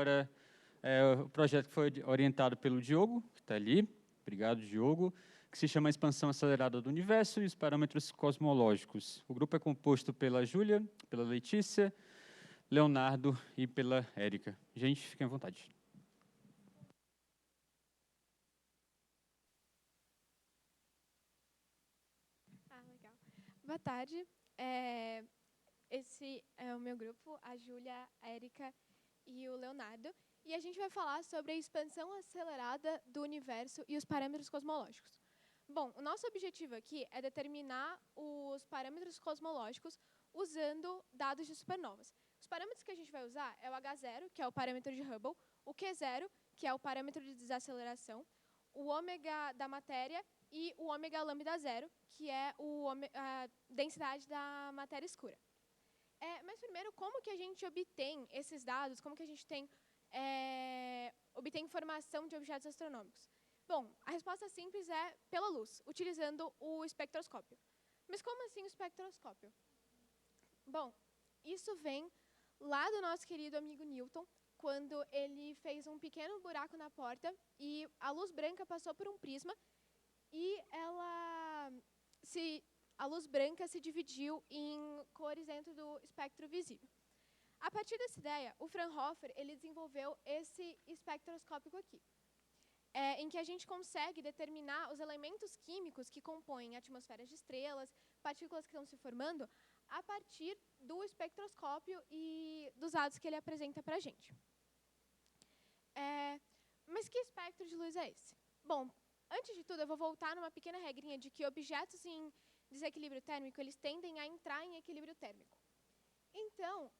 Agora, o projeto que foi orientado pelo Diogo, que está ali, obrigado, Diogo, que se chama Expansão Acelerada do Universo e os Parâmetros Cosmológicos. O grupo é composto pela Júlia, pela Letícia, Leonardo e pela Érica. Gente, fiquem à vontade. Legal. Boa tarde. Esse é o meu grupo, a Júlia, a Érica e o Leonardo. E a gente vai falar sobre a expansão acelerada do universo e os parâmetros cosmológicos. Bom, o nosso objetivo aqui é determinar os parâmetros cosmológicos usando dados de supernovas. Os parâmetros que a gente vai usar é o H0, que é o parâmetro de Hubble, o Q0, que é o parâmetro de desaceleração, o ômega da matéria e o ômega lambda zero, que é a densidade da matéria escura. Mas primeiro, como que a gente obtém esses dados? Como que a gente obtém informação de objetos astronômicos? Bom, a resposta simples é pela luz, utilizando o espectroscópio. Mas como assim o espectroscópio? Bom, isso vem lá do nosso querido amigo Newton, quando ele fez um pequeno buraco na porta e a luz branca passou por um prisma e a luz branca se dividiu em cores dentro do espectro visível. A partir dessa ideia, o Fraunhofer ele desenvolveu esse espectroscópio aqui, em que a gente consegue determinar os elementos químicos que compõem atmosferas de estrelas, partículas que estão se formando, a partir do espectroscópio e dos dados que ele apresenta para a gente. Mas que espectro de luz é esse? Bom, antes de tudo, eu vou voltar numa pequena regrinha de que objetos em desequilíbrio térmico, eles tendem a entrar em equilíbrio térmico. Então,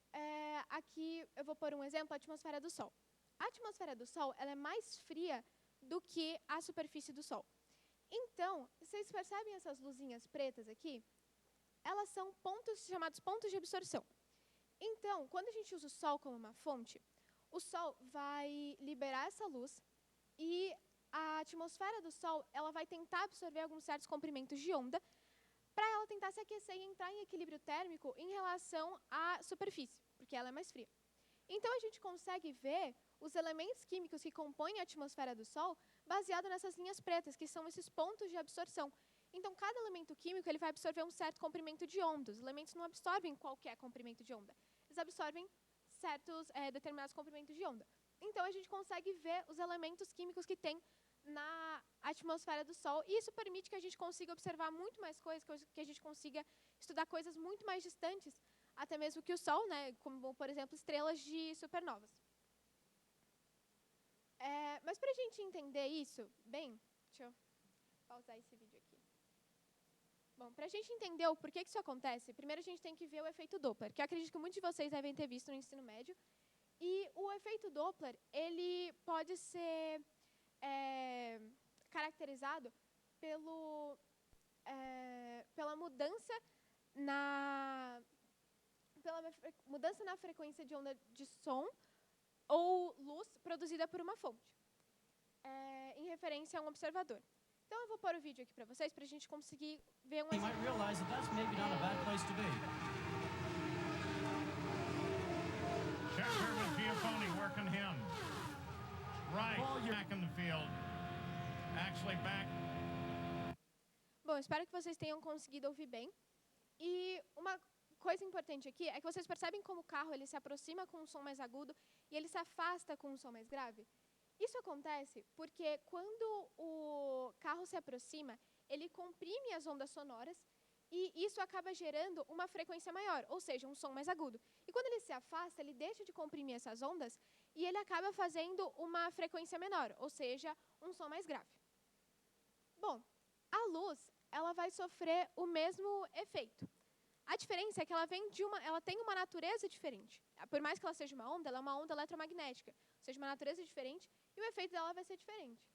aqui eu vou pôr um exemplo, a atmosfera do Sol. A atmosfera do Sol ela é mais fria do que a superfície do Sol. Então, vocês percebem essas luzinhas pretas aqui? Elas são pontos chamados pontos de absorção. Então, quando a gente usa o Sol como uma fonte, o Sol vai liberar essa luz e a atmosfera do Sol ela vai tentar absorver alguns certos comprimentos de onda para ela tentar se aquecer e entrar em equilíbrio térmico em relação à superfície, porque ela é mais fria. Então, a gente consegue ver os elementos químicos que compõem a atmosfera do Sol baseado nessas linhas pretas, que são esses pontos de absorção. Então, cada elemento químico ele vai absorver um certo comprimento de onda. Os elementos não absorvem qualquer comprimento de onda. Eles absorvem certos determinados comprimentos de onda. Então, a gente consegue ver os elementos químicos que tem na atmosfera do Sol, e isso permite que a gente consiga observar muito mais coisas, que a gente consiga estudar coisas muito mais distantes, até mesmo que o Sol, né, como, por exemplo, estrelas de supernovas. Mas para a gente entender isso, bem, deixa eu pausar esse vídeo aqui. Bom, para a gente entender o porquê que isso acontece, primeiro a gente tem que ver o efeito Doppler, que eu acredito que muitos de vocês devem ter visto no ensino médio. E o efeito Doppler, ele pode ser caracterizado pela mudança na frequência de onda de som ou luz produzida por uma fonte, em referência a um observador. Então, eu vou pôr o vídeo aqui para vocês, para a gente conseguir ver um exemplo. Bom, espero que vocês tenham conseguido ouvir bem. E uma coisa importante aqui é que vocês percebem como o carro ele se aproxima com um som mais agudo e ele se afasta com um som mais grave? Isso acontece porque quando o carro se aproxima, ele comprime as ondas sonoras e isso acaba gerando uma frequência maior, ou seja, um som mais agudo. E quando ele se afasta, ele deixa de comprimir essas ondas e ele acaba fazendo uma frequência menor, ou seja, um som mais grave. Bom, a luz ela vai sofrer o mesmo efeito. A diferença é que ela tem uma natureza diferente. Por mais que ela seja uma onda, ela é uma onda eletromagnética, ou seja, uma natureza diferente, e o efeito dela vai ser diferente.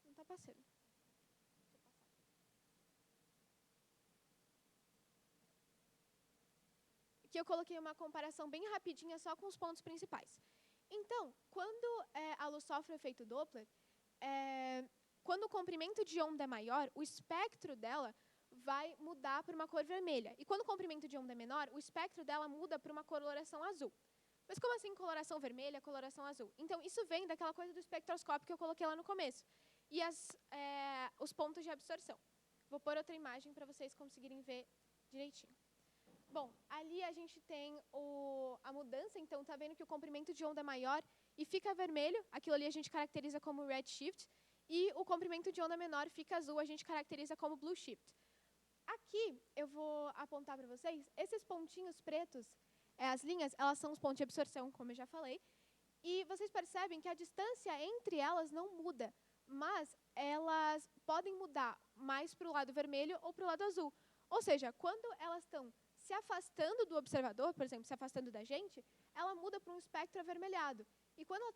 Não está passando. Aqui eu coloquei uma comparação bem rapidinha só com os pontos principais. Então, quando a luz sofre o efeito Doppler, quando o comprimento de onda é maior, o espectro dela vai mudar para uma cor vermelha. E quando o comprimento de onda é menor, o espectro dela muda para uma coloração azul. Mas como assim coloração vermelha, coloração azul? Então, isso vem daquela coisa do espectroscópio que eu coloquei lá no começo. E os pontos de absorção. Vou pôr outra imagem para vocês conseguirem ver direitinho. Bom, ali a gente tem a mudança, então tá vendo que o comprimento de onda é maior e fica vermelho, aquilo ali a gente caracteriza como redshift, e o comprimento de onda menor fica azul, a gente caracteriza como blue shift. Aqui eu vou apontar para vocês, esses pontinhos pretos, as linhas, elas são os pontos de absorção, como eu já falei, e vocês percebem que a distância entre elas não muda, mas elas podem mudar mais para o lado vermelho ou para o lado azul. Ou seja, quando elas estão se afastando do observador, por exemplo, se afastando da gente, ela muda para um espectro avermelhado. E quando ela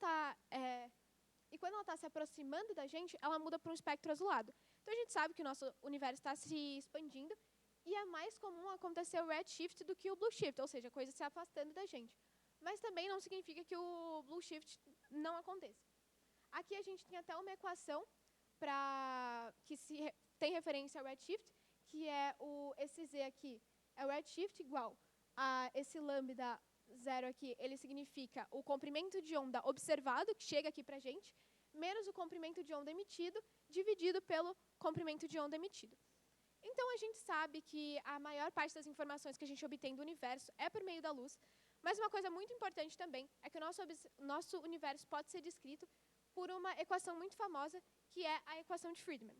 está se aproximando da gente, ela muda para um espectro azulado. Então, a gente sabe que o nosso universo está se expandindo e é mais comum acontecer o redshift do que o blue shift, ou seja, coisa se afastando da gente. Mas também não significa que o blue shift não aconteça. Aqui a gente tem até uma equação que tem referência ao redshift, que é esse Z aqui, é o redshift igual a esse lambda 0 aqui, ele significa o comprimento de onda observado, que chega aqui para a gente, menos o comprimento de onda emitido, dividido pelo comprimento de onda emitido. Então, a gente sabe que a maior parte das informações que a gente obtém do universo é por meio da luz, mas uma coisa muito importante também é que o nosso universo pode ser descrito por uma equação muito famosa, que é a equação de Friedmann.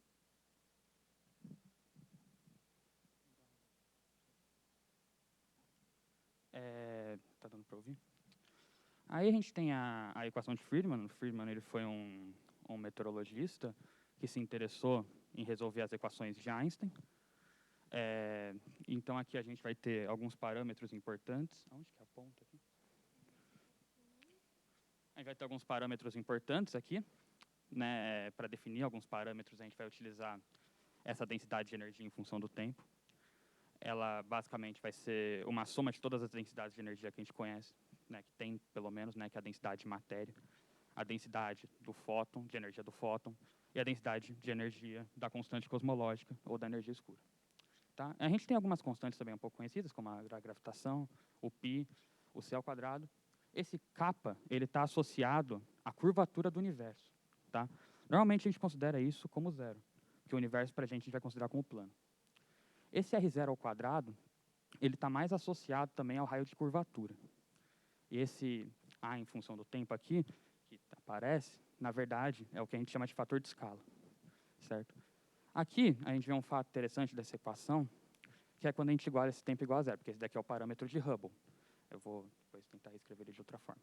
Tá dando para ouvir? Aí a gente tem a equação de Friedmann. O Friedmann ele foi um meteorologista que se interessou em resolver as equações de Einstein. Então aqui a gente vai ter alguns parâmetros importantes. Onde que aponta aqui? A gente vai ter alguns parâmetros importantes aqui, né? Para definir alguns parâmetros, a gente vai utilizar essa densidade de energia em função do tempo. Ela basicamente vai ser uma soma de todas as densidades de energia que a gente conhece, né, que tem pelo menos, né, que é a densidade de matéria, a densidade do fóton, de energia do fóton, e a densidade de energia da constante cosmológica ou da energia escura. Tá? A gente tem algumas constantes também um pouco conhecidas, como a gravitação, o π, o c ao quadrado. Esse kappa, ele está associado à curvatura do universo. Tá? Normalmente a gente considera isso como zero, que o universo para a gente vai considerar como plano. Esse R0 ao quadrado, ele está mais associado também ao raio de curvatura. E esse A em função do tempo aqui, que aparece, na verdade, é o que a gente chama de fator de escala. Certo? Aqui, a gente vê um fato interessante dessa equação, que é quando a gente iguala esse tempo igual a zero, porque esse daqui é o parâmetro de Hubble. Eu vou depois tentar reescrever ele de outra forma.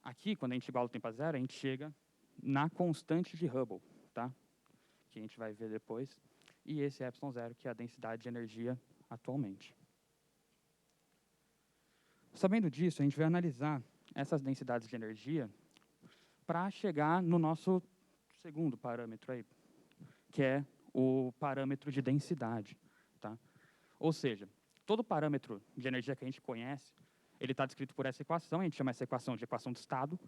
Aqui, quando a gente iguala o tempo a zero, a gente chega na constante de Hubble, tá? Que a gente vai ver depois. E esse ε0, que é a densidade de energia atualmente. Sabendo disso, a gente vai analisar essas densidades de energia para chegar no nosso segundo parâmetro aí, que é o parâmetro de densidade. Tá? Ou seja, todo parâmetro de energia que a gente conhece, ele está descrito por essa equação, a gente chama essa equação de equação de estado,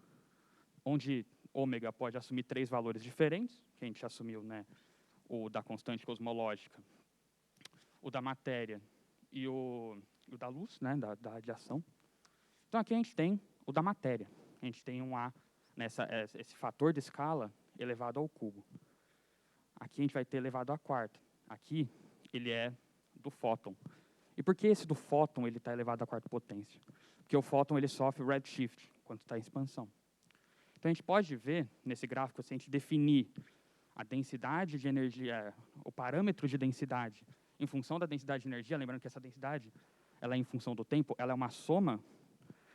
onde ômega pode assumir 3 valores diferentes, que a gente assumiu, né, o da constante cosmológica, o da matéria e o da luz, né, da radiação. Então, aqui a gente tem o da matéria. A gente tem um A, esse fator de escala elevado ao cubo. Aqui a gente vai ter elevado à quarta. Aqui, ele é do fóton. E por que esse do fóton está elevado à quarta potência? Porque o fóton ele sofre redshift quando está em expansão. Então, a gente pode ver, nesse gráfico, se a gente definir a densidade de energia, o parâmetro de densidade, em função da densidade de energia, lembrando que essa densidade, ela é em função do tempo, ela é uma soma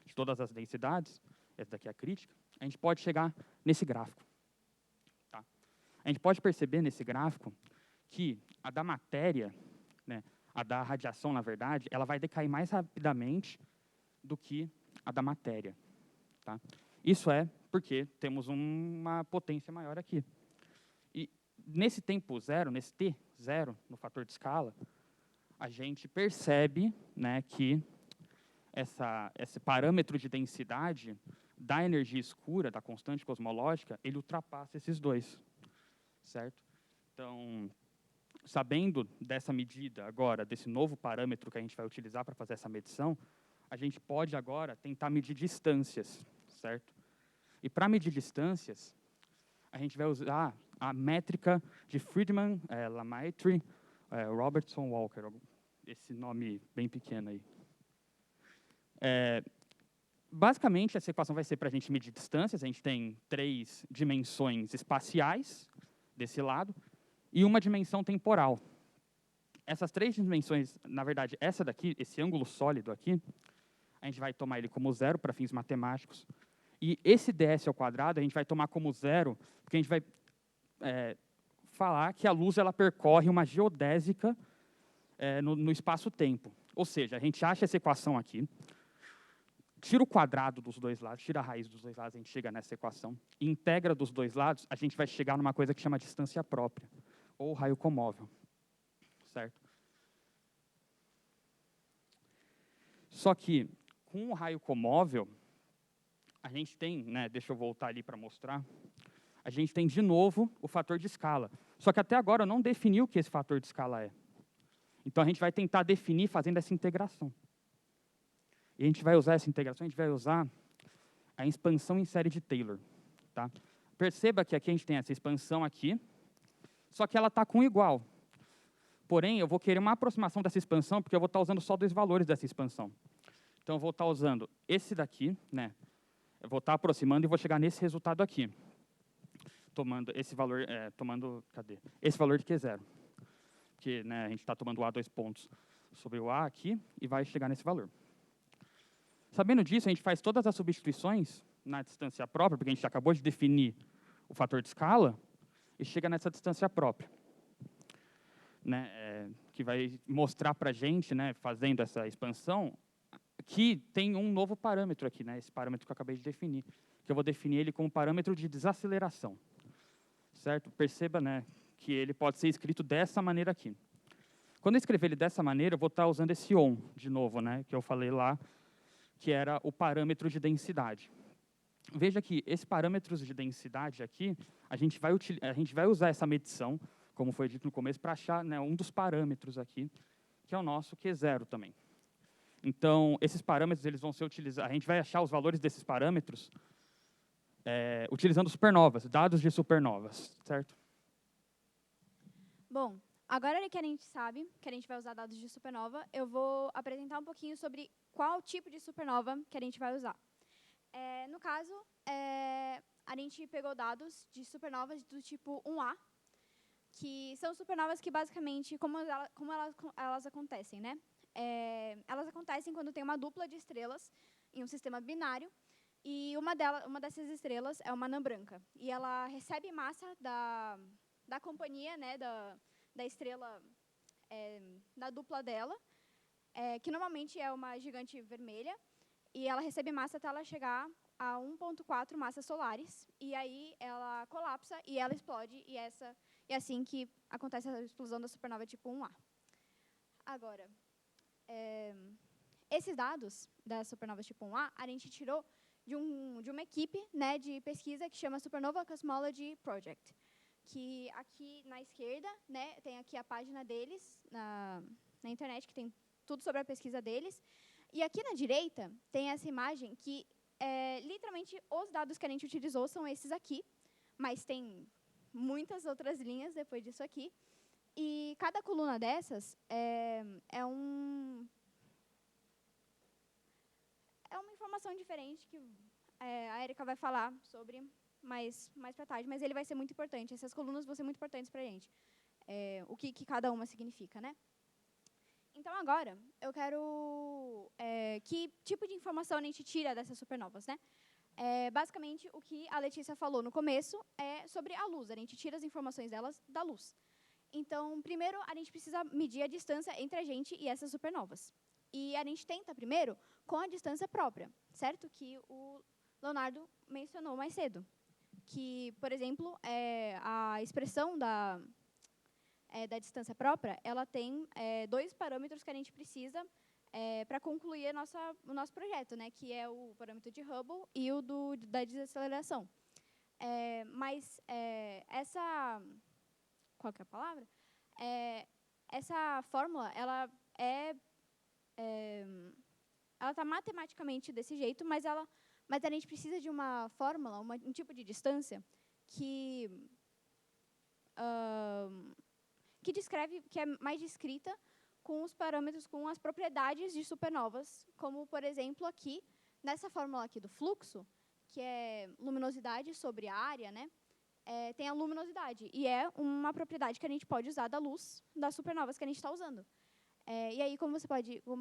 de todas as densidades, essa daqui é a crítica, a gente pode chegar nesse gráfico. Tá? A gente pode perceber nesse gráfico que a da matéria, né, a da radiação, na verdade, ela vai decair mais rapidamente do que a da matéria. Tá? Isso é porque temos uma potência maior aqui. E nesse tempo zero, nesse t zero, no fator de escala, a gente percebe, né, que esse parâmetro de densidade da energia escura, da constante cosmológica, ele ultrapassa esses dois, certo? Então, sabendo dessa medida agora, desse novo parâmetro que a gente vai utilizar para fazer essa medição, a gente pode agora tentar medir distâncias, certo? E para medir distâncias, a gente vai usar a métrica de Friedman, Lemaitre, Robertson Walker, esse nome bem pequeno aí. Basicamente, essa equação vai ser para a gente medir distâncias. A gente tem 3 dimensões espaciais desse lado e uma dimensão temporal. Essas 3 dimensões, na verdade, essa daqui, esse ângulo sólido aqui, a gente vai tomar ele como 0 para fins matemáticos. E esse ds ao quadrado a gente vai tomar como 0, porque a gente vai falar que a luz ela percorre uma geodésica no espaço-tempo. Ou seja, a gente acha essa equação aqui, tira o quadrado dos dois lados, tira a raiz dos dois lados, a gente chega nessa equação, e integra dos dois lados, a gente vai chegar numa coisa que chama distância própria, ou raio comóvel. Certo? Só que, com o raio comóvel, a gente tem, deixa eu voltar ali para mostrar, a gente tem de novo o fator de escala. Só que até agora eu não defini o que esse fator de escala é. Então a gente vai tentar definir fazendo essa integração. E a gente vai usar essa integração, a gente vai usar a expansão em série de Taylor. Tá? Perceba que aqui a gente tem essa expansão aqui, só que ela está com igual. Porém, eu vou querer uma aproximação dessa expansão, porque eu vou estar usando só 2 valores dessa expansão. Então, eu vou estar usando esse daqui, eu vou estar aproximando e vou chegar nesse resultado aqui. Tomando esse valor, esse valor de Q0. Que a gente está tomando o A 2 pontos sobre o A aqui e vai chegar nesse valor. Sabendo disso, a gente faz todas as substituições na distância própria, porque a gente acabou de definir o fator de escala, e chega nessa distância própria. Que vai mostrar para a gente, fazendo essa expansão, que tem um novo parâmetro aqui, esse parâmetro que eu acabei de definir, que eu vou definir ele como parâmetro de desaceleração. Certo? Perceba que ele pode ser escrito dessa maneira aqui. Quando eu escrever ele dessa maneira, eu vou estar usando esse ON, de novo, que eu falei lá, que era o parâmetro de densidade. Veja que esse parâmetro de densidade aqui, a gente vai usar essa medição, como foi dito no começo, para achar um dos parâmetros aqui, que é o nosso Q0 também. Então, esses parâmetros eles vão ser utilizados, a gente vai achar os valores desses parâmetros utilizando supernovas, dados de supernovas, certo? Bom, agora que a gente sabe que a gente vai usar dados de supernova, eu vou apresentar um pouquinho sobre qual tipo de supernova que a gente vai usar. No caso, a gente pegou dados de supernovas do tipo 1A, que são supernovas que, basicamente, como elas acontecem, elas acontecem quando tem uma dupla de estrelas em um sistema binário, e uma dessas estrelas é uma anã branca. E ela recebe massa da companhia, da estrela, da dupla dela, que normalmente é uma gigante vermelha, e ela recebe massa até ela chegar a 1,4 massas solares, e aí ela colapsa e ela explode, e é assim que acontece a explosão da supernova tipo 1A. Agora, esses dados da supernova tipo 1A, a gente tirou de uma equipe de pesquisa que chama Supernova Cosmology Project, que aqui na esquerda tem aqui a página deles na internet, que tem tudo sobre a pesquisa deles, e aqui na direita tem essa imagem que, literalmente, os dados que a gente utilizou são esses aqui, mas tem muitas outras linhas depois disso aqui, e cada coluna dessas é uma informação diferente que a Erika vai falar sobre mais para tarde, mas ele vai ser muito importante. Essas colunas vão ser muito importantes para a gente. O que cada uma significa, Então, agora, eu quero... que tipo de informação a gente tira dessas supernovas, basicamente, o que a Letícia falou no começo é sobre a luz. A gente tira as informações delas da luz. Então, primeiro, a gente precisa medir a distância entre a gente e essas supernovas. E a gente tenta, primeiro, com a distância própria, certo? Que o Leonardo mencionou mais cedo. Que, por exemplo, a expressão da distância própria, ela tem 2 parâmetros que a gente precisa para concluir o nosso projeto, que é o parâmetro de Hubble e o da desaceleração. Mas essa... Qual que é a palavra? Essa fórmula, ela ela tá matematicamente desse jeito, mas a gente precisa de uma fórmula, um tipo de distância que que descreve, que é mais descrita com os parâmetros, com as propriedades de supernovas, como, por exemplo, aqui, nessa fórmula aqui do fluxo, que é luminosidade sobre a área, né? Tem a luminosidade, e é uma propriedade que a gente pode usar da luz das supernovas que a gente está usando. E aí, como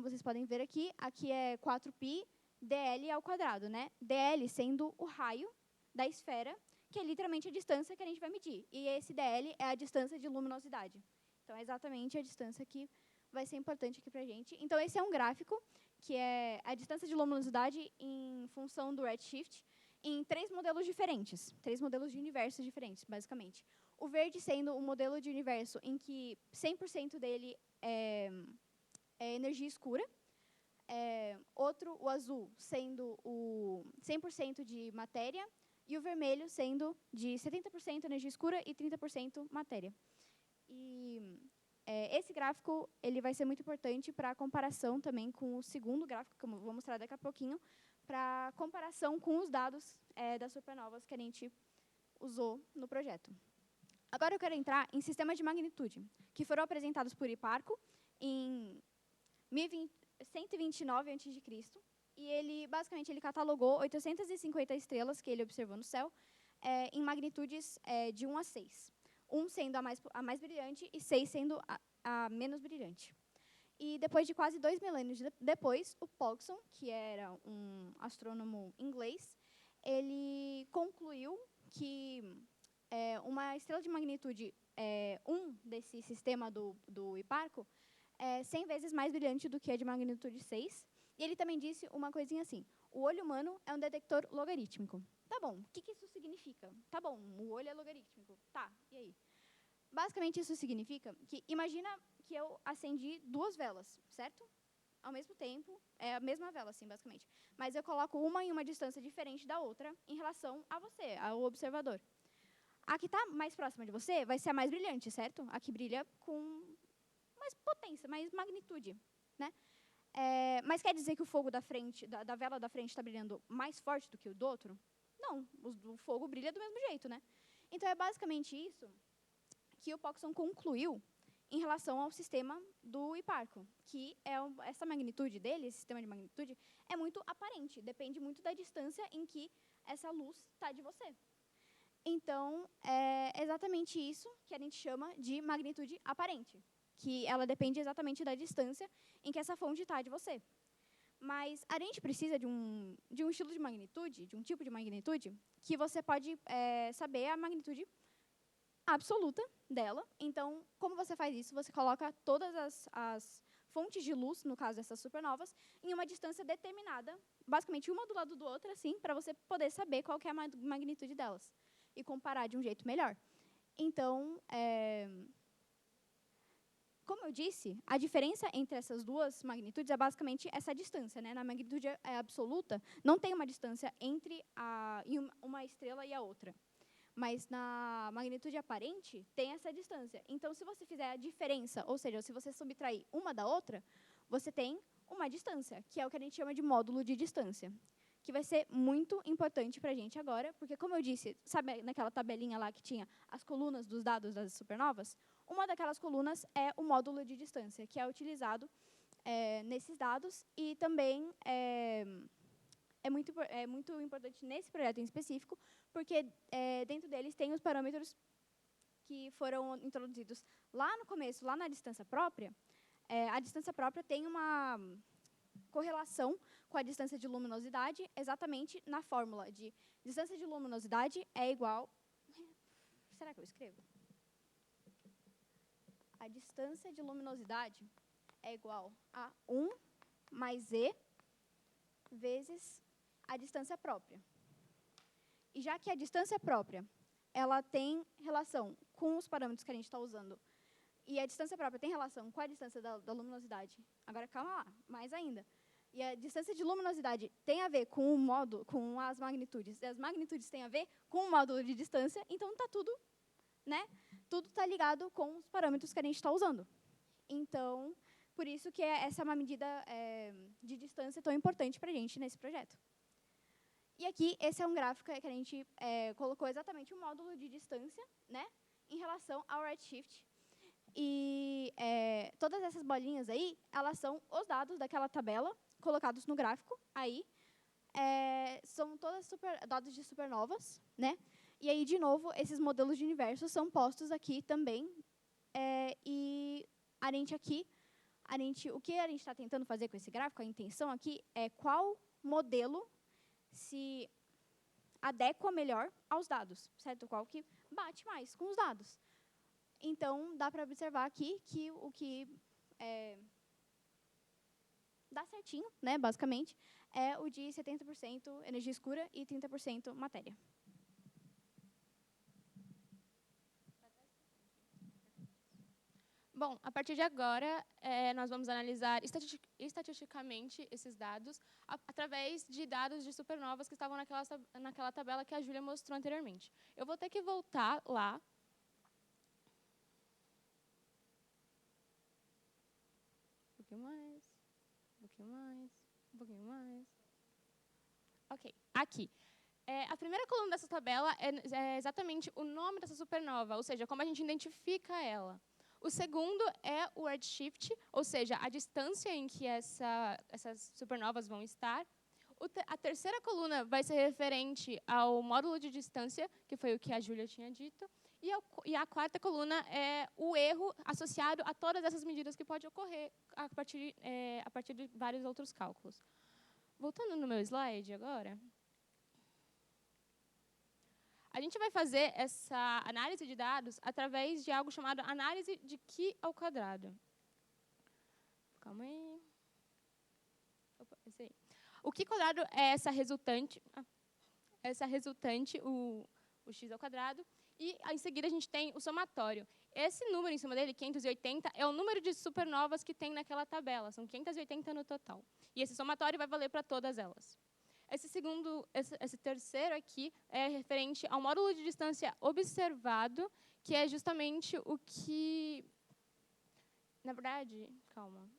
vocês podem ver aqui é 4π dl ao quadrado, né? dl sendo o raio da esfera, que é literalmente a distância que a gente vai medir. E esse dl é a distância de luminosidade. Então, é exatamente a distância que vai ser importante aqui para a gente. Então, esse é um gráfico, que é a distância de luminosidade em função do redshift, em 3 modelos diferentes, 3 modelos de universos diferentes, basicamente. O verde sendo um modelo de universo em que 100% dele é energia escura, o azul sendo o 100% de matéria, e o vermelho sendo de 70% energia escura e 30% matéria. E esse gráfico ele vai ser muito importante para a comparação também com o segundo gráfico, que eu vou mostrar daqui a pouquinho, para comparação com os dados das supernovas que a gente usou no projeto. Agora eu quero entrar em sistemas de magnitude, que foram apresentados por Hiparco em 129 a.C., e ele, basicamente, ele catalogou 850 estrelas que ele observou no céu em magnitudes de 1 a 6. 1 sendo a mais brilhante e 6 sendo a menos brilhante. E depois de quase 2 milênios depois, o Pogson, que era um astrônomo inglês, ele concluiu que uma estrela de magnitude 1 desse sistema do Hiparco é 100 vezes mais brilhante do que a de magnitude 6. E ele também disse uma coisinha assim: o olho humano é um detector logarítmico. Tá bom, o que isso significa? Tá bom, o olho é logarítmico. Tá, e aí? Basicamente, isso significa que, imagina que eu acendi 2 velas, certo? Ao mesmo tempo, é a mesma vela, assim, basicamente. Mas eu coloco uma em uma distância diferente da outra em relação a você, ao observador. A que está mais próxima de você vai ser a mais brilhante, certo? A que brilha com mais potência, mais magnitude, né? Mas quer dizer que o fogo da vela da frente está brilhando mais forte do que o do outro? Não, o fogo brilha do mesmo jeito, né? Então, é basicamente isso que o Pogson concluiu em relação ao sistema do Hiparco, que essa magnitude dele, esse sistema de magnitude, é muito aparente, depende muito da distância em que essa luz está de você. Então, é exatamente isso que a gente chama de magnitude aparente, que ela depende exatamente da distância em que essa fonte está de você. Mas a gente precisa de um estilo de magnitude, de um tipo de magnitude, que você pode saber a magnitude absoluta dela. Então, como você faz isso? Você coloca todas as fontes de luz, no caso dessas supernovas, em uma distância determinada, basicamente uma do lado do outro, assim, para você poder saber qual que é a magnitude delas e comparar de um jeito melhor. Então, como eu disse, a diferença entre essas duas magnitudes é basicamente essa distância, né? Na magnitude absoluta, não tem uma distância entre uma estrela e a outra. Mas na magnitude aparente, tem essa distância. Então, se você fizer a diferença, ou seja, se você subtrair uma da outra, você tem uma distância, que é o que a gente chama de módulo de distância, que vai ser muito importante para a gente agora, porque, como eu disse, sabe naquela tabelinha lá que tinha as colunas dos dados das supernovas? Uma daquelas colunas é o módulo de distância, que é utilizado nesses dados, e também é muito importante nesse projeto em específico, porque dentro deles tem os parâmetros que foram introduzidos lá no começo, lá na distância própria. A distância própria tem uma correlação com a distância de luminosidade, exatamente na fórmula de distância de luminosidade é igual... Será que eu escrevo? A distância de luminosidade é igual a 1 mais E vezes a distância própria. E já que a distância própria ela tem relação com os parâmetros que a gente está usando, e a distância própria tem relação com a distância da luminosidade, agora calma lá, mais ainda, e a distância de luminosidade tem a ver com o módulo, com as magnitudes, e as magnitudes têm a ver com o módulo de distância, então está tudo, né? Tudo está ligado com os parâmetros que a gente está usando. Então, Por isso que essa é uma medida de distância tão importante para a gente nesse projeto. E aqui, esse é um gráfico que a gente colocou exatamente o módulo de distância, né, em relação ao redshift. E todas essas bolinhas aí, elas são os dados daquela tabela colocados no gráfico aí. São todas dados de supernovas, né? E aí, de novo, esses modelos de universo são postos aqui também. E a gente aqui, o que a gente está tentando fazer com esse gráfico, a intenção aqui é qual modelo se adequa melhor aos dados, certo? Qual que bate mais com os dados. Então, dá para observar aqui que o que dá certinho, né, basicamente, é o de 70% energia escura e 30% matéria. Bom, a partir de agora, nós vamos analisar estatisticamente esses dados através de dados de supernovas que estavam naquela tabela que a Júlia mostrou anteriormente. Eu vou ter que voltar lá. Um pouquinho mais, um pouquinho mais, um pouquinho mais. Ok, aqui. A primeira coluna dessa tabela é exatamente o nome dessa supernova, ou seja, como a gente identifica ela. O segundo é o redshift, ou seja, a distância em que essas supernovas vão estar. A terceira coluna vai ser referente ao módulo de distância, que foi o que a Júlia tinha dito. E a quarta coluna é o erro associado a todas essas medidas que pode ocorrer a partir de vários outros cálculos. Voltando no meu slide agora. A gente vai fazer essa análise de dados através de algo chamado análise de Q ao quadrado. Calma aí. Opa, esse aí. O Q quadrado é essa resultante, o x ao quadrado, e em seguida a gente tem o somatório. Esse número em cima dele, 580, é o número de supernovas que tem naquela tabela. São 580 no total. E esse somatório vai valer para todas elas. Esse terceiro aqui é referente ao módulo de distância observado, que é justamente o que... Na verdade, calma.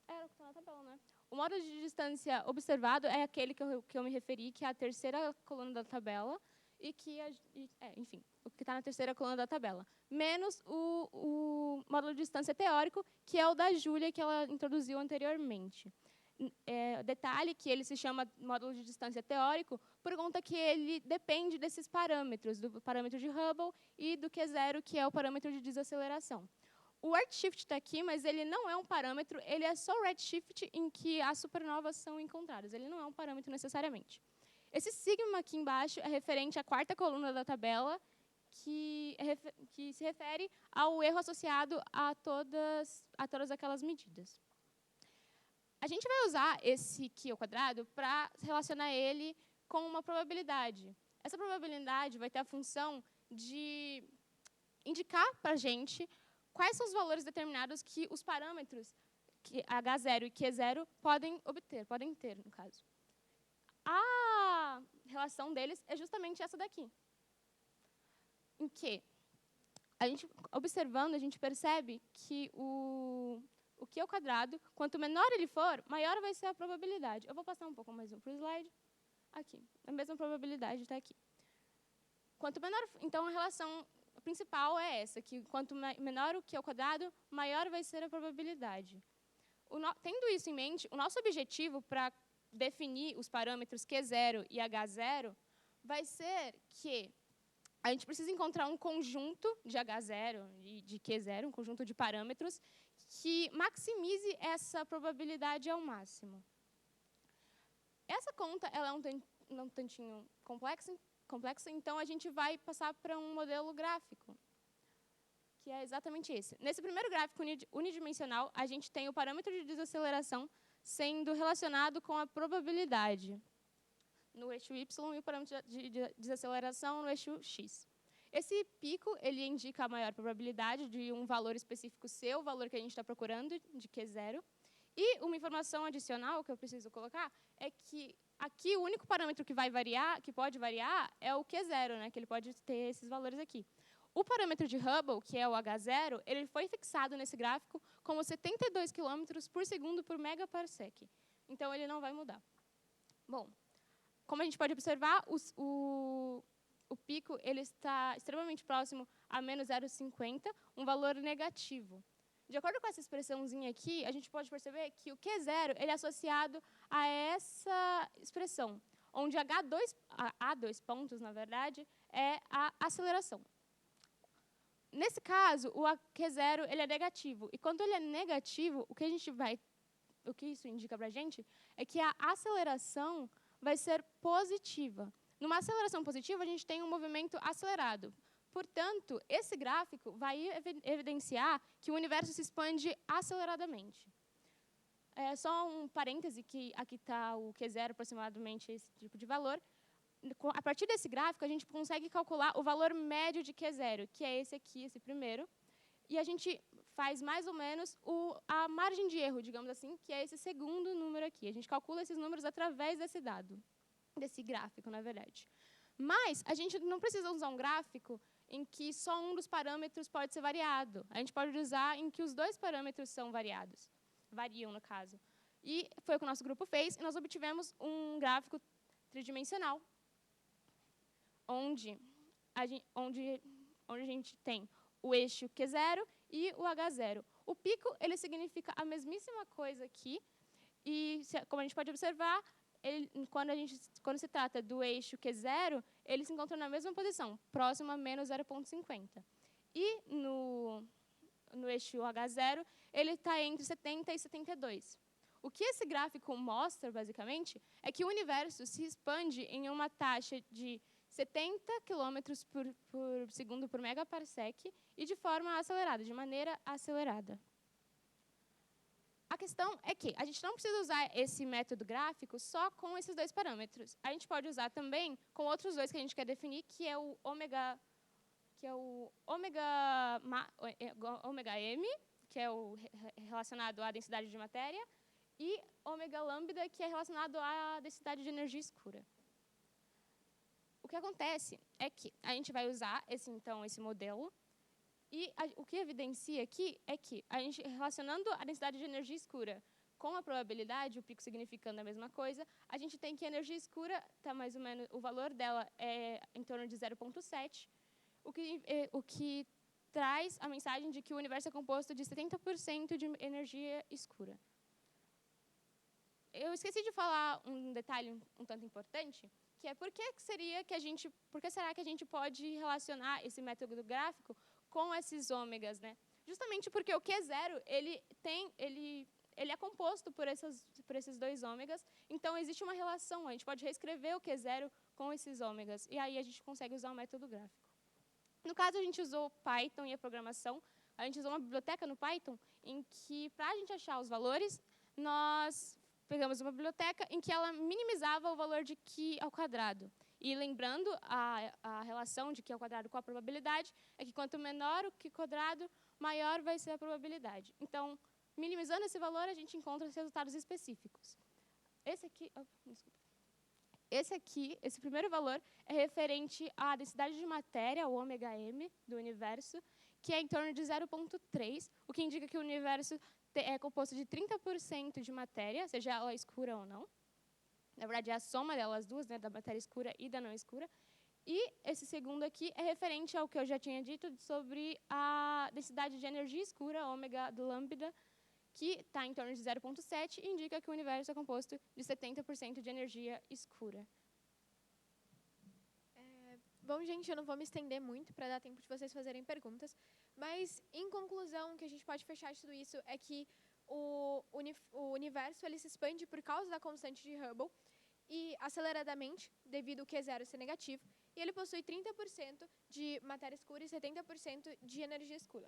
Era o que está na tabela, né? O módulo de distância observado é aquele que eu me referi, que é a terceira coluna da tabela, e que, enfim, o que está na terceira coluna da tabela. Menos o módulo de distância teórico, que é o da Júlia, que ela introduziu anteriormente. Detalhe que ele se chama módulo de distância teórico por conta que ele depende desses parâmetros, do parâmetro de Hubble e do Q0, que é o parâmetro de desaceleração. O redshift está aqui, mas ele não é um parâmetro, ele é só o redshift em que as supernovas são encontradas. Ele não é um parâmetro necessariamente. Esse sigma aqui embaixo é referente à quarta coluna da tabela, que se refere ao erro associado a todas aquelas medidas. A gente vai usar esse Q ao quadrado para relacionar ele com uma probabilidade. Essa probabilidade vai ter a função de indicar para a gente quais são os valores determinados que os parâmetros H0 e Q0 podem ter, no caso. A relação deles é justamente essa daqui. Em que, observando, a gente percebe que o Q ao quadrado, quanto menor ele for, maior vai ser a probabilidade. Eu vou passar um pouco mais para o slide. Aqui, a mesma probabilidade está aqui. Quanto menor, então, a relação principal é essa, que quanto menor o Q ao quadrado, maior vai ser a probabilidade. Tendo isso em mente, o nosso objetivo para definir os parâmetros Q0 e H0 vai ser que a gente precisa encontrar um conjunto de H0 e de Q0, um conjunto de parâmetros, que maximize essa probabilidade ao máximo. Essa conta ela é um tantinho complexa, então a gente vai passar para um modelo gráfico, que é exatamente esse. Nesse primeiro gráfico unidimensional, a gente tem o parâmetro de desaceleração sendo relacionado com a probabilidade no eixo Y e o parâmetro de desaceleração no eixo X. Esse pico, ele indica a maior probabilidade de um valor específico ser o valor que a gente está procurando, de Q0. E uma informação adicional que eu preciso colocar é que aqui o único parâmetro que vai variar, que pode variar, é o Q0, né? Que ele pode ter esses valores aqui. O parâmetro de Hubble, que é o H0, ele foi fixado nesse gráfico como 72 km por segundo por megaparsec. Então, ele não vai mudar. Bom, como a gente pode observar, o pico ele está extremamente próximo a menos 0,50, um valor negativo. De acordo com essa expressãozinha aqui, a gente pode perceber que o Q0 ele é associado a essa expressão, onde há dois pontos, na verdade, é a aceleração. Nesse caso, o Q0 ele é negativo. E quando ele é negativo, o que isso indica para a gente é que a aceleração vai ser positiva. Numa aceleração positiva, a gente tem um movimento acelerado. Portanto, esse gráfico vai evidenciar que o universo se expande aceleradamente. Só um parêntese, que aqui está o Q0, aproximadamente esse tipo de valor. A partir desse gráfico, a gente consegue calcular o valor médio de Q0, que é esse aqui, esse primeiro. E a gente faz mais ou menos a margem de erro, digamos assim, que é esse segundo número aqui. A gente calcula esses números através desse dado, desse gráfico, na verdade. Mas a gente não precisa usar um gráfico em que só um dos parâmetros pode ser variado. A gente pode usar em que os dois parâmetros são variados. Variam, no caso. E foi o que o nosso grupo fez, e nós obtivemos um gráfico tridimensional, onde a gente tem o eixo Q0 e o H0. O pico ele significa a mesmíssima coisa aqui, e como a gente pode observar, quando se trata do eixo Q0, ele se encontra na mesma posição, próximo a menos 0,50. E no eixo H0, ele está entre 70 e 72. O que esse gráfico mostra, basicamente, é que o universo se expande em uma taxa de 70 km por segundo por megaparsec e de forma acelerada, de maneira acelerada. A questão é que a gente não precisa usar esse método gráfico só com esses dois parâmetros. A gente pode usar também com outros dois que a gente quer definir, que é o ômega m, que é o relacionado à densidade de matéria, e ômega lambda, que é relacionado à densidade de energia escura. O que acontece é que a gente vai usar esse modelo, e o que evidencia aqui é que a gente, relacionando a densidade de energia escura com a probabilidade, o pico significando a mesma coisa, a gente tem que a energia escura está mais ou menos, o valor dela é em torno de 0,7, o que traz a mensagem de que o universo é composto de 70% de energia escura. Eu esqueci de falar um detalhe um tanto importante, que é por que será que a gente pode relacionar esse método gráfico com esses ômegas, né? Justamente porque o Q0 ele é composto por esses dois ômegas, então existe uma relação. A gente pode reescrever o Q0 com esses ômegas, e aí a gente consegue usar o método gráfico. No caso, a gente usou Python e a programação. A gente usou uma biblioteca no Python em que, para a gente achar os valores, nós pegamos uma biblioteca em que ela minimizava o valor de Q ao quadrado. E lembrando, a relação de Q ao quadrado com a probabilidade é que quanto menor o Q quadrado, maior vai ser a probabilidade. Então, minimizando esse valor, a gente encontra os resultados específicos. Esse primeiro valor é referente à densidade de matéria, o ômega m, do universo, que é em torno de 0,3, o que indica que o universo é composto de 30% de matéria, seja ela escura ou não. Na verdade, é a soma delas duas, né, da matéria escura e da não escura. E esse segundo aqui é referente ao que eu já tinha dito sobre a densidade de energia escura, ômega do lambda, que está em torno de 0,7 e indica que o universo é composto de 70% de energia escura. Bom, gente, eu não vou me estender muito para dar tempo de vocês fazerem perguntas, mas, em conclusão, o que a gente pode fechar de tudo isso é que o universo ele se expande por causa da constante de Hubble e aceleradamente, devido ao Q0 ser negativo, e ele possui 30% de matéria escura e 70% de energia escura.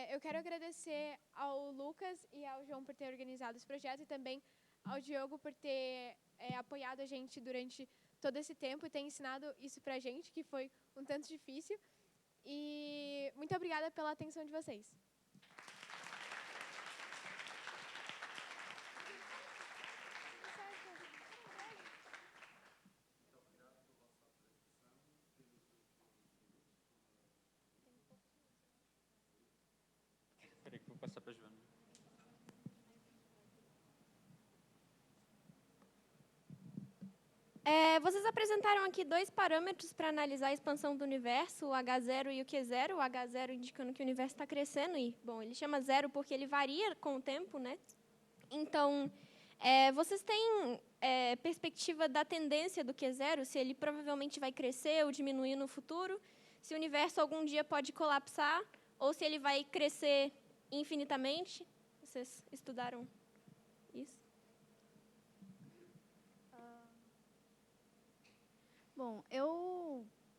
Eu quero agradecer ao Lucas e ao João por ter organizado esse projeto e também ao Diogo por ter apoiado a gente durante todo esse tempo e ter ensinado isso pra gente, que foi um tanto difícil. E muito obrigada pela atenção de vocês. passar para a Joana. Vocês apresentaram aqui 2 parâmetros para analisar a expansão do universo, o H0 e o Q0. O H0 indicando que o universo está crescendo e, bom, ele chama zero porque ele varia com o tempo, né? Então, vocês têm perspectiva da tendência do Q0, se ele provavelmente vai crescer ou diminuir no futuro, se o universo algum dia pode colapsar ou se ele vai crescer infinitamente? Vocês estudaram isso? Bom,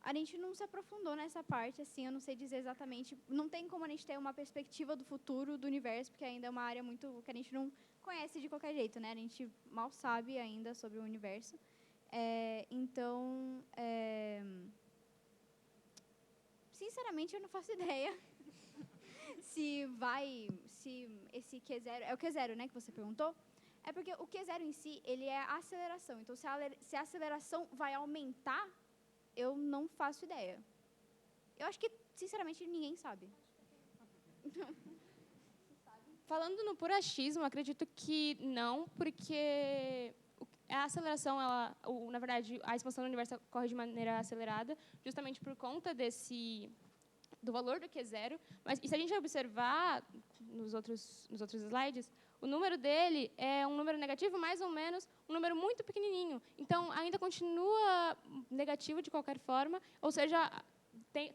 a gente não se aprofundou nessa parte, assim, eu não sei dizer exatamente, não tem como a gente ter uma perspectiva do futuro do universo, porque ainda é uma área muito que a gente não conhece de qualquer jeito, né? A gente mal sabe ainda sobre o universo. Então, sinceramente, eu não faço ideia se esse Q0, é o Q0, né, que você perguntou? É porque o Q0 em si, ele é a aceleração. Então, se a aceleração vai aumentar, eu não faço ideia. Eu acho que, sinceramente, ninguém sabe. Falando no puro achismo, acredito que não, porque a aceleração, na verdade, a expansão do universo ocorre de maneira acelerada, justamente por conta do valor do Q0. Mas e se a gente observar nos outros slides, o número dele é um número negativo, mais ou menos, um número muito pequenininho. Então, ainda continua negativo de qualquer forma, ou seja,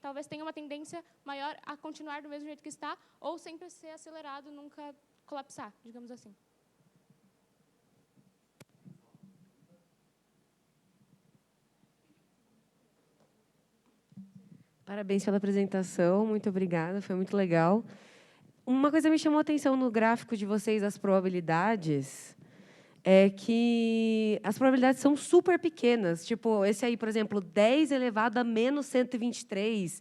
talvez tenha uma tendência maior a continuar do mesmo jeito que está, ou sempre ser acelerado, nunca colapsar, digamos assim. Parabéns pela apresentação, muito obrigada, foi muito legal. Uma coisa me chamou a atenção no gráfico de vocês, as probabilidades, é que as probabilidades são super pequenas. Tipo, esse aí, por exemplo, 10 elevado a menos 123.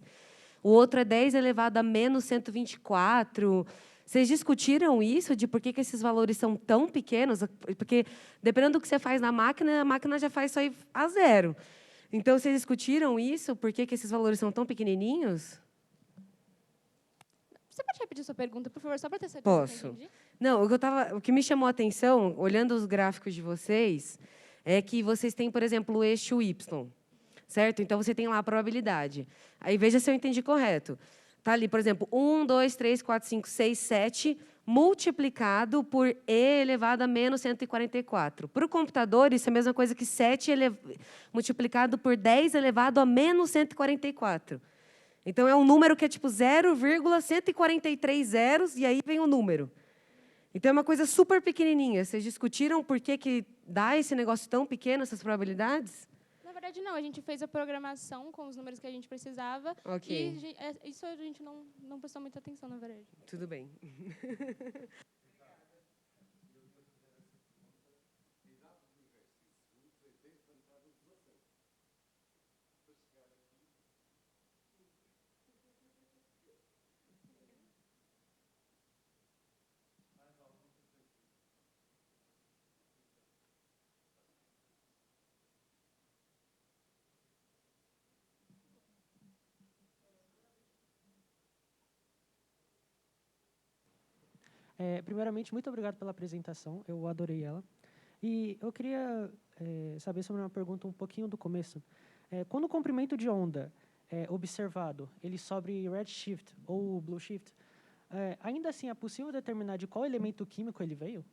O outro é 10 elevado a menos 124. Vocês discutiram isso, de por que esses valores são tão pequenos? Porque, dependendo do que você faz na máquina, a máquina já faz isso aí a zero. Então, vocês discutiram isso? Por que esses valores são tão pequenininhos? Você pode repetir sua pergunta, por favor, só para ter certeza Posso. que eu entendi? Não, o que me chamou a atenção, olhando os gráficos de vocês, é que vocês têm, por exemplo, o eixo Y, certo? Então, você tem lá a probabilidade. Aí, veja se eu entendi correto. Está ali, por exemplo, 1, 2, 3, 4, 5, 6, 7, multiplicado por e elevado a menos 144. Para o computador, isso é a mesma coisa que 7 multiplicado por 10 elevado a menos 144. Então, é um número que é tipo 0,143 zeros, e aí vem o número. Então, é uma coisa super pequenininha. Vocês discutiram por que dá esse negócio tão pequeno, essas probabilidades? Na verdade, não. A gente fez a programação com os números que a gente precisava. Ok. E isso a gente não prestou muita atenção, na verdade. Tudo bem. Primeiramente, muito obrigado pela apresentação, eu adorei ela. E eu queria saber sobre uma pergunta um pouquinho do começo. Quando o comprimento de onda é observado, ele sobre redshift ou blueshift, ainda assim é possível determinar de qual elemento químico ele veio?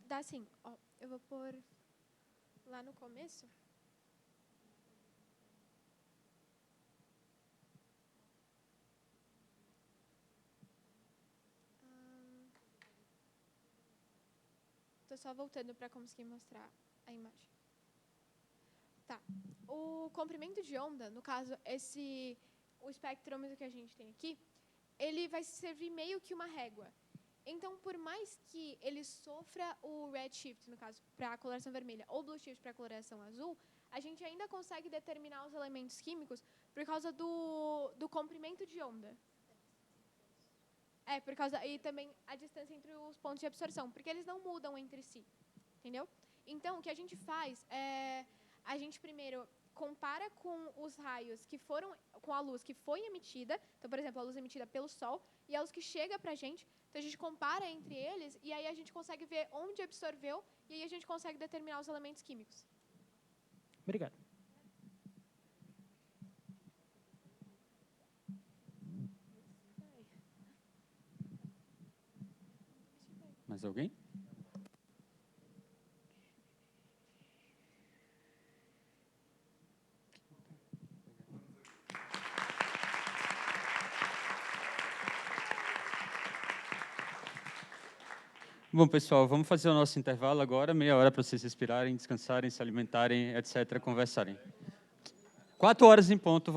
Dá sim. Ó, eu vou pôr lá no começo. Estou só voltando para conseguir mostrar a imagem. Tá. O comprimento de onda, no caso, o espectrômetro que a gente tem aqui, ele vai servir meio que uma régua. Então, por mais que ele sofra o redshift, no caso, para a coloração vermelha, ou blueshift para a coloração azul, a gente ainda consegue determinar os elementos químicos por causa do comprimento de onda. Por causa, e também a distância entre os pontos de absorção, porque eles não mudam entre si, entendeu? Então, o que a gente faz é, a gente primeiro compara com os raios que foram, com a luz que foi emitida, então, por exemplo, a luz emitida pelo Sol e a luz que chega para a gente, então a gente compara entre eles e aí a gente consegue ver onde absorveu e aí a gente consegue determinar os elementos químicos. Obrigado. Mais alguém? Bom, pessoal, vamos fazer o nosso intervalo agora, meia hora para vocês respirarem, descansarem, se alimentarem, etc., conversarem. 4 horas em ponto.